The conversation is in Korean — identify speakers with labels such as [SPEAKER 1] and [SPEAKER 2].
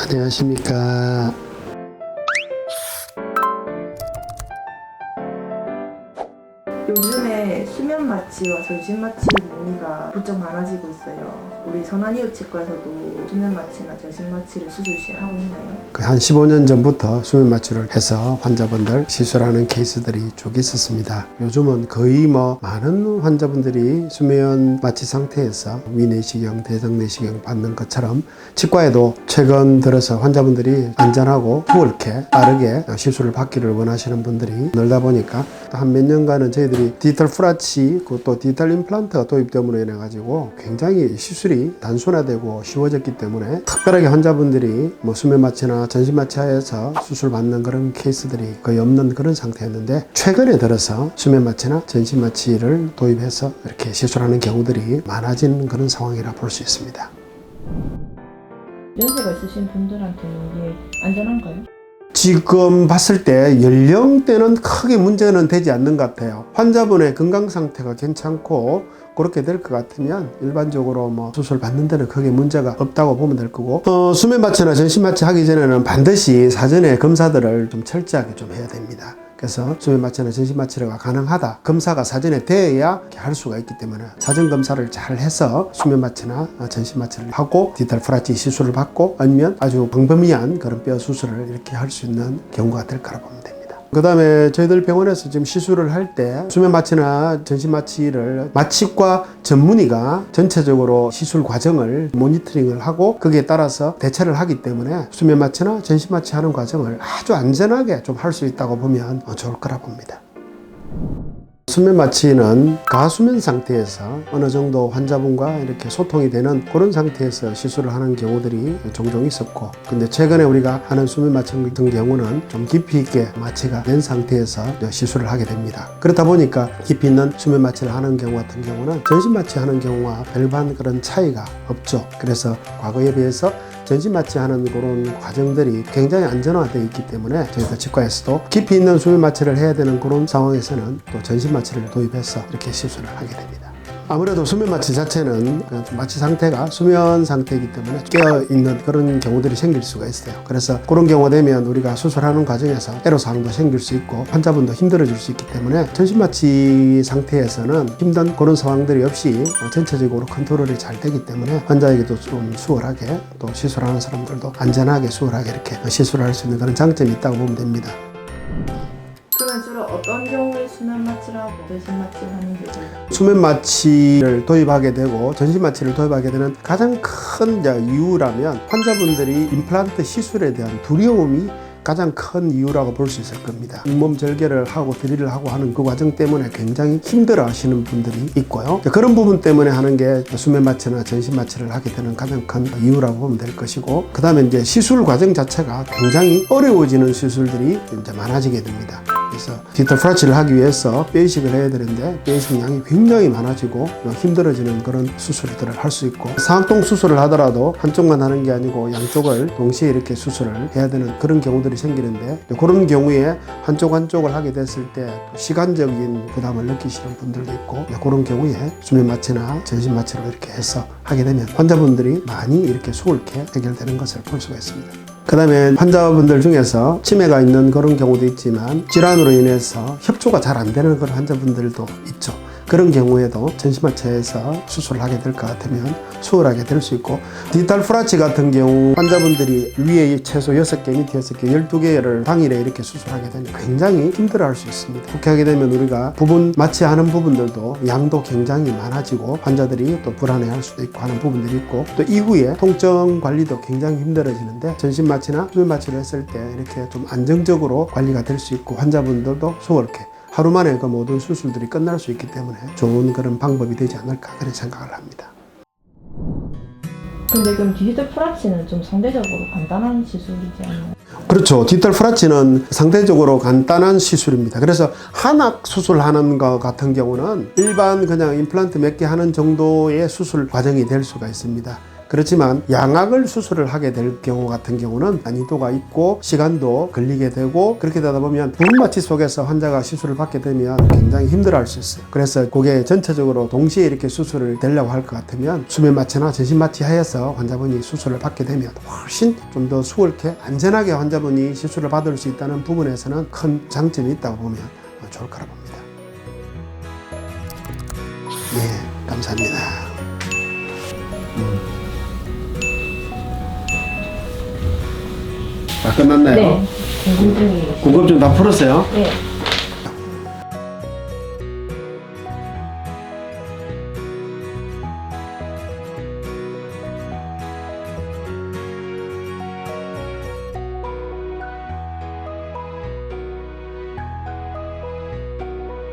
[SPEAKER 1] 안녕하십니까.
[SPEAKER 2] 요즘에 수면 마취와 전신 마취 문의가 부쩍 많아지고 있어요. 우리 선한이웃 치과에서도 수면 마취나 전신 마취를 수술 시 하고 있나요?
[SPEAKER 1] 한 15년 전부터 수면 마취를 해서 환자분들 시술하는 케이스들이 쭉 있었습니다. 요즘은 거의 많은 환자분들이 수면 마취 상태에서 위내시경, 대장내시경 받는 것처럼 치과에도 최근 들어서 환자분들이 안전하고 수월하게 빠르게 시술을 받기를 원하시는 분들이 늘다 보니까 한 몇 년간은 저희들이 디지털 프라치, 또 디지털 임플란트가 도입됨으로 인해 가지고 굉장히 시술이 단순화되고 쉬워졌기 때문에 특별하게 환자분들이 수면 마취나 전신 마취하에서 수술 받는 그런 케이스들이 거의 없는 그런 상태였는데, 최근에 들어서 수면 마취나 전신 마취를 도입해서 이렇게 시술하는 경우들이 많아진 그런 상황이라 볼 수 있습니다.
[SPEAKER 2] 연세가 있으신 분들한테는 이게 안전한가요?
[SPEAKER 1] 지금 봤을 때 연령대는 크게 문제는 되지 않는 것 같아요. 환자분의 건강 상태가 괜찮고 그렇게 될 것 같으면 일반적으로 수술 받는 데는 크게 문제가 없다고 보면 될 거고, 수면 마취나 전신 마취 하기 전에는 반드시 사전에 검사들을 좀 철저하게 좀 해야 됩니다. 그래서 수면 마취나 전신 마취가 가능하다, 검사가 사전에 돼야 할 수가 있기 때문에 사전 검사를 잘 해서 수면 마취나 전신 마취를 하고 디지털 프라치 시술을 받고, 아니면 아주 광범위한 그런 뼈 수술을 이렇게 할 수 있는 경우가 될 거라 보면 됩니다. 그 다음에 저희들 병원에서 지금 시술을 할 때 수면 마취나 전신 마취를 마취과 전문의가 전체적으로 시술 과정을 모니터링을 하고 거기에 따라서 대처를 하기 때문에 수면 마취나 전신 마취 하는 과정을 아주 안전하게 좀 할 수 있다고 보면 좋을 거라 봅니다. 수면 마취는 가수면 상태에서 어느 정도 환자분과 이렇게 소통이 되는 그런 상태에서 시술을 하는 경우들이 종종 있었고, 근데 최근에 우리가 하는 수면 마취 같은 경우는 좀 깊이 있게 마취가 된 상태에서 시술을 하게 됩니다. 그렇다 보니까 깊이 있는 수면 마취를 하는 경우 같은 경우는 전신 마취 하는 경우와 별반 그런 차이가 없죠. 그래서 과거에 비해서 전신 마취하는 그런 과정들이 굉장히 안전화되어 있기 때문에 저희가 치과에서도 깊이 있는 수면 마취를 해야 되는 그런 상황에서는 또 전신 마취를 도입해서 이렇게 시술을 하게 됩니다. 아무래도 수면 마취 자체는 마취 상태가 수면 상태이기 때문에 깨어있는 그런 경우들이 생길 수가 있어요. 그래서 그런 경우가 되면 우리가 수술하는 과정에서 애로사항도 생길 수 있고 환자분도 힘들어질 수 있기 때문에 전신 마취 상태에서는 힘든 그런 상황들이 없이 전체적으로 컨트롤이 잘 되기 때문에 환자에게도 좀 수월하게, 또 시술하는 사람들도 안전하게 수월하게 이렇게 시술을 할 수 있는 그런 장점이 있다고 보면 됩니다.
[SPEAKER 2] 그러면 주로 어떤 경우에 수면 마취를 하고 전신 마취를 하는 게 좋아요?
[SPEAKER 1] 수면 마취를 도입하게 되고 전신 마취를 도입하게 되는 가장 큰 이유라면 환자분들이 임플란트 시술에 대한 두려움이 가장 큰 이유라고 볼 수 있을 겁니다. 잇몸 절개를 하고 드릴을 하고 하는 그 과정 때문에 굉장히 힘들어 하시는 분들이 있고요. 그런 부분 때문에 하는 게 수면 마취나 전신 마취를 하게 되는 가장 큰 이유라고 보면 될 것이고, 그 다음에 이제 시술 과정 자체가 굉장히 어려워지는 시술들이 이제 많아지게 됩니다. 그래서 디지털 프라치를 하기 위해서 뼈이식을 해야 되는데 뼈이식 양이 굉장히 많아지고 힘들어지는 그런 수술들을 할 수 있고, 상통 수술을 하더라도 한쪽만 하는 게 아니고 양쪽을 동시에 이렇게 수술을 해야 되는 그런 경우들이 생기는데, 그런 경우에 한쪽을 하게 됐을 때 또 시간적인 부담을 느끼시는 분들도 있고, 그런 경우에 수면 마취나 전신 마취로 이렇게 해서 하게 되면 환자분들이 많이 이렇게 수월하게 해결되는 것을 볼 수가 있습니다. 그 다음에 환자분들 중에서 치매가 있는 그런 경우도 있지만 질환으로 인해서 협조가 잘 안 되는 그런 환자분들도 있죠. 그런 경우에도 전신 마취에서 수술을 하게 될 것 같으면 수월하게 될 수 있고, 디지털 프라치 같은 경우 환자분들이 위에 최소 6개, 밑에 6개, 12개를 당일에 이렇게 수술하게 되면 굉장히 힘들어할 수 있습니다. 그렇게 하게 되면 우리가 부분 마취하는 부분들도 양도 굉장히 많아지고 환자들이 또 불안해할 수도 있고 하는 부분들이 있고, 또 이후에 통증 관리도 굉장히 힘들어지는데 전신 마취나 수면 마취를 했을 때 이렇게 좀 안정적으로 관리가 될 수 있고 환자분들도 수월하게 하루 만에 그 모든 수술들이 끝날 수 있기 때문에 좋은 그런 방법이 되지 않을까 그런 생각을 합니다.
[SPEAKER 2] 근데 그럼 디지털 프라치는 좀 상대적으로 간단한 시술이지 않나요?
[SPEAKER 1] 그렇죠. 디지털 프라치는 상대적으로 간단한 시술입니다. 그래서 한악 수술하는 것 같은 경우는 일반 그냥 임플란트 몇 개 하는 정도의 수술 과정이 될 수가 있습니다. 그렇지만 양악을 수술을 하게 될 경우 같은 경우는 난이도가 있고 시간도 걸리게 되고 그렇게 되다 보면 부분마취 속에서 환자가 시술을 받게 되면 굉장히 힘들어할 수 있어요. 그래서 그게 전체적으로 동시에 이렇게 수술을 되려고 할 것 같으면 수면마취나 전신마취 하여서 환자분이 수술을 받게 되면 훨씬 좀 더 수월하게 안전하게 환자분이 시술을 받을 수 있다는 부분에서는 큰 장점이 있다고 보면 좋을 거라 봅니다. 네, 감사합니다. 다 끝났나요?
[SPEAKER 2] 네, 궁금증이.
[SPEAKER 1] 궁금증 다 풀었어요?
[SPEAKER 2] 네.